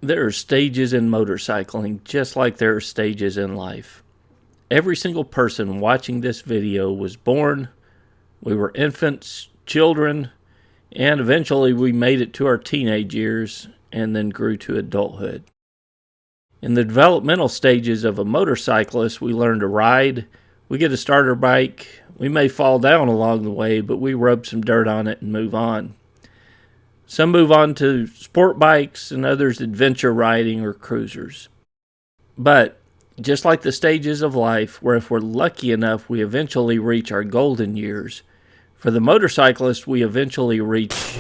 There are stages in motorcycling just like there are stages in life. Every single person watching this video was born, we were infants, children, and eventually we made it to our teenage years and then grew to adulthood. In the developmental stages of a motorcyclist, we learn to ride, we get a starter bike, we may fall down along the way, but we rub some dirt on it and move on. Some move on to sport bikes and others adventure riding or cruisers. But just like the stages of life, where if we're lucky enough we eventually reach our golden years, for the motorcyclist we eventually reach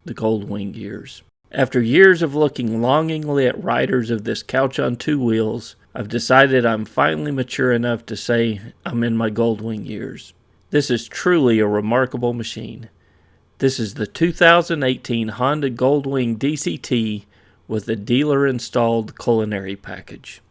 the Goldwing years. After years of looking longingly at riders of this couch on two wheels, I've decided I'm finally mature enough to say I'm in my Goldwing years. This is truly a remarkable machine. This is the 2018 Honda Goldwing DCT with a dealer-installed culinary package.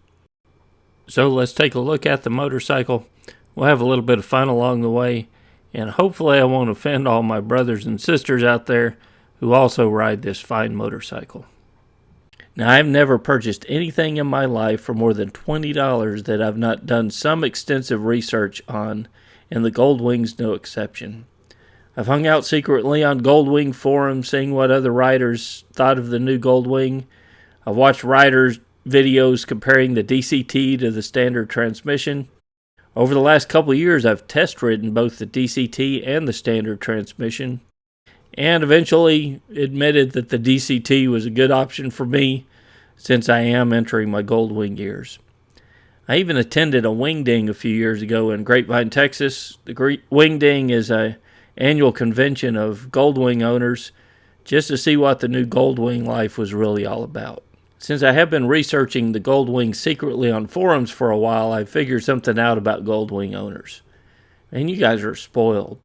So let's take a look at the motorcycle. We'll have a little bit of fun along the way, and hopefully I won't offend all my brothers and sisters out there who also ride this fine motorcycle. Now, I've never purchased anything in my life for more than $20 that I've not done some extensive research on, and the Goldwing's no exception. I've hung out secretly on Goldwing forums seeing what other riders thought of the new Goldwing. I've watched riders' videos comparing the DCT to the standard transmission. Over the last couple of years, I've test ridden both the DCT and the standard transmission, and eventually admitted that the DCT was a good option for me since I am entering my Goldwing years. I even attended a Wingding a few years ago in Grapevine, Texas. The Wingding is an annual convention of Goldwing owners just to see what the new Goldwing life was really all about. Since I have been researching the Goldwing secretly on forums for a while, I figured something out about Goldwing owners. And you guys are spoiled.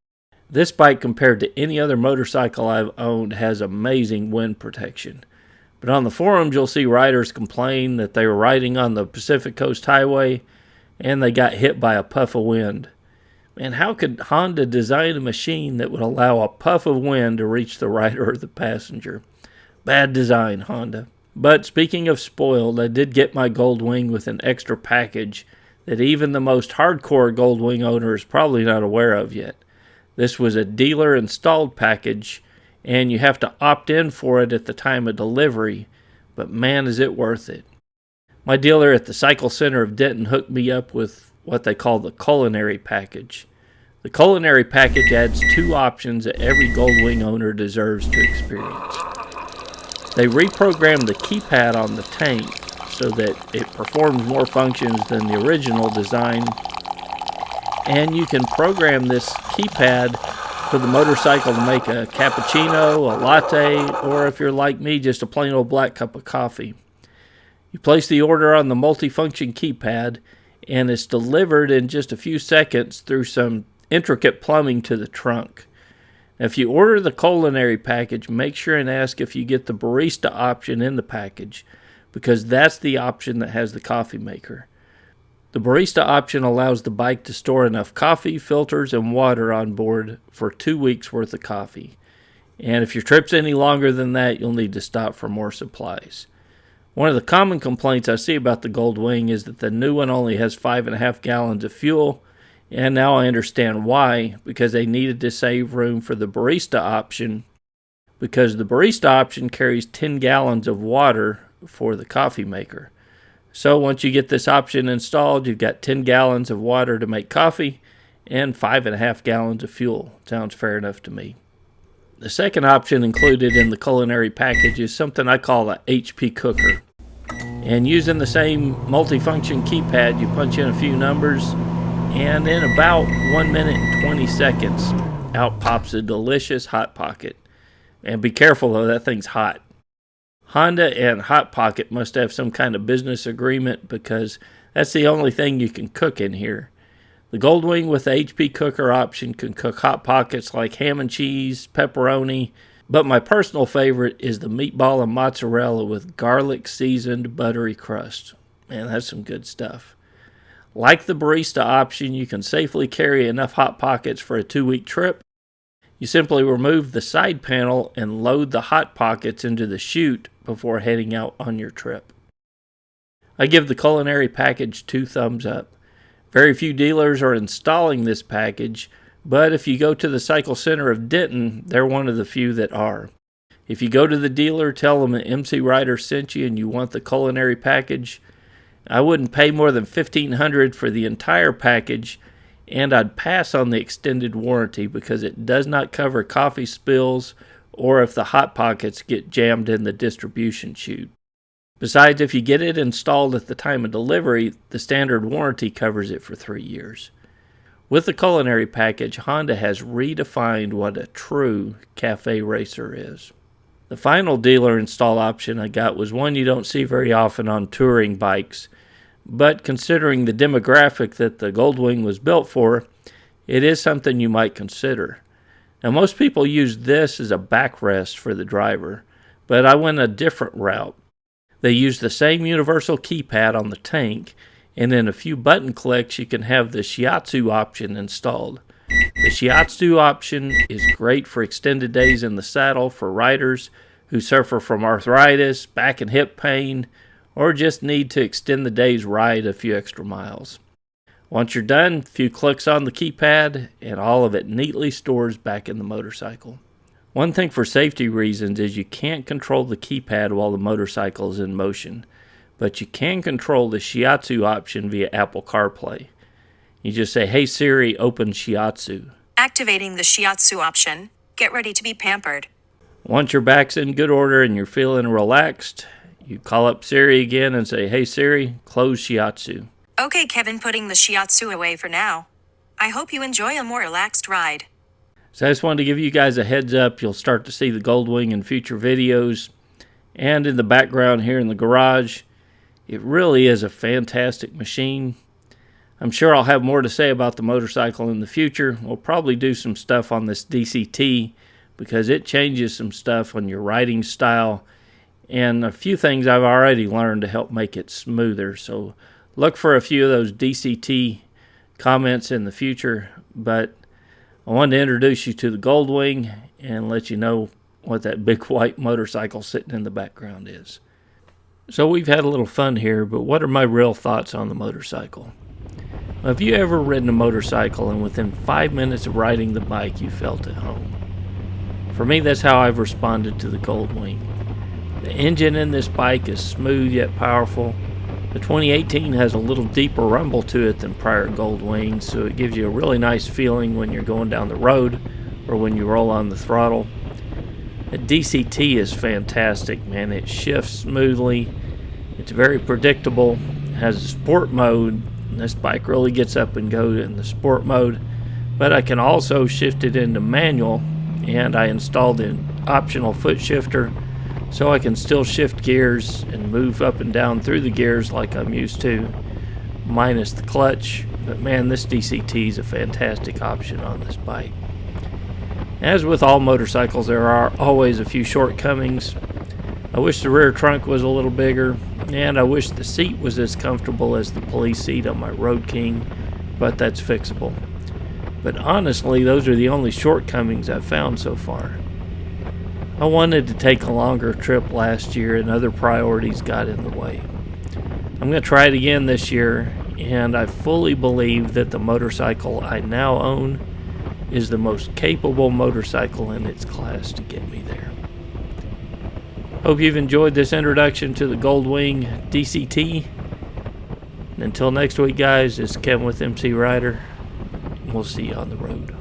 This bike, compared to any other motorcycle I've owned, has amazing wind protection. But on the forums, you'll see riders complain that they were riding on the Pacific Coast Highway and they got hit by a puff of wind. Man, how could Honda design a machine that would allow a puff of wind to reach the rider or the passenger? Bad design, Honda. But speaking of spoiled, I did get my Goldwing with an extra package that even the most hardcore Goldwing owner is probably not aware of yet. This was a dealer-installed package, and you have to opt in for it at the time of delivery, but man, is it worth it. My dealer at the Cycle Center of Denton hooked me up with what they call the culinary package. The culinary package adds two options that every Goldwing owner deserves to experience. They reprogrammed the keypad on the tank so that it performs more functions than the original design, and you can program this keypad for the motorcycle to make a cappuccino, a latte, or if you're like me, just a plain old black cup of coffee. You place the order on the multifunction keypad, and it's delivered in just a few seconds through some intricate plumbing to the trunk. Now, if you order the culinary package, make sure and ask if you get the barista option in the package, because that's the option that has the coffee maker. The barista option allows the bike to store enough coffee, filters, and water on board for 2 weeks worth of coffee. And if your trip's any longer than that, you'll need to stop for more supplies. One of the common complaints I see about the Goldwing is that the new one only has 5.5 gallons of fuel, and now I understand why, because they needed to save room for the barista option, because the barista option carries 10 gallons of water for the coffee maker. So once you get this option installed, you've got 10 gallons of water to make coffee and 5.5 gallons of fuel. Sounds fair enough to me. The second option included in the culinary package is something I call a HP cooker. And using the same multifunction keypad, you punch in a few numbers, and in about 1 minute and 20 seconds, out pops a delicious Hot Pocket. And be careful though, that thing's hot. Honda and Hot Pocket must have some kind of business agreement, because that's the only thing you can cook in here. The Goldwing with the HP cooker option can cook Hot Pockets like ham and cheese, pepperoni, but my personal favorite is the meatball and mozzarella with garlic seasoned buttery crust. Man, that's some good stuff. Like the barista option, you can safely carry enough Hot Pockets for a 2-week trip. You simply remove the side panel and load the hot pockets into the chute before heading out on your trip. I give the culinary package 2 thumbs up. Very few dealers are installing this package, but if you go to the Cycle Center of Denton, they're one of the few that are. If you go to the dealer, tell them that MC Rider sent you and you want the culinary package, I wouldn't pay more than $1,500 for the entire package, and I'd pass on the extended warranty because it does not cover coffee spills or if the hot pockets get jammed in the distribution chute. Besides, if you get it installed at the time of delivery, the standard warranty covers it for 3 years. With the culinary package, Honda has redefined what a true cafe racer is. The final dealer install option I got was one you don't see very often on touring bikes, but considering the demographic that the Goldwing was built for, it is something you might consider. Now, most people use this as a backrest for the driver, but I went a different route. They use the same universal keypad on the tank, and in a few button clicks you can have the shiatsu option installed. The shiatsu option is great for extended days in the saddle for riders who suffer from arthritis, back and hip pain, or just need to extend the day's ride a few extra miles. Once you're done, a few clicks on the keypad, and all of it neatly stores back in the motorcycle. One thing for safety reasons is you can't control the keypad while the motorcycle is in motion, but you can control the shiatsu option via Apple CarPlay. You just say, "Hey Siri, open shiatsu." Activating the shiatsu option. Get ready to be pampered. Once your back's in good order and you're feeling relaxed, you call up Siri again and say, "Hey Siri, close shiatsu." Okay, Kevin, putting the shiatsu away for now. I hope you enjoy a more relaxed ride. So I just wanted to give you guys a heads up. You'll start to see the Goldwing in future videos. And in the background here in the garage, it really is a fantastic machine. I'm sure I'll have more to say about the motorcycle in the future. We'll probably do some stuff on this DCT because it changes some stuff on your riding style and a few things I've already learned to help make it smoother. So look for a few of those DCT comments in the future, but I wanted to introduce you to the Goldwing and let you know what that big white motorcycle sitting in the background is. So we've had a little fun here, but what are my real thoughts on the motorcycle? Have you ever ridden a motorcycle and within 5 minutes of riding the bike you felt at home? For me, that's how I've responded to the Goldwing. The engine in this bike is smooth yet powerful. The 2018 has a little deeper rumble to it than prior Goldwings, so it gives you a really nice feeling when you're going down the road or when you roll on the throttle. The DCT is fantastic, man. It shifts smoothly. It's very predictable. It has a sport mode. This bike really gets up and goes in the sport mode, but I can also shift it into manual, and I installed an optional foot shifter so I can still shift gears and move up and down through the gears like I'm used to, minus the clutch. But man, this DCT is a fantastic option on this bike. As with all motorcycles, there are always a few shortcomings. I wish the rear trunk was a little bigger, and I wish the seat was as comfortable as the police seat on my Road King, but that's fixable. But honestly, those are the only shortcomings I've found so far. I wanted to take a longer trip last year and other priorities got in the way. I'm going to try it again this year, and I fully believe that the motorcycle I now own is the most capable motorcycle in its class to get me there. Hope you've enjoyed this introduction to the Goldwing DCT. And until next week, guys, this is Kevin with MC Rider. We'll see you on the road.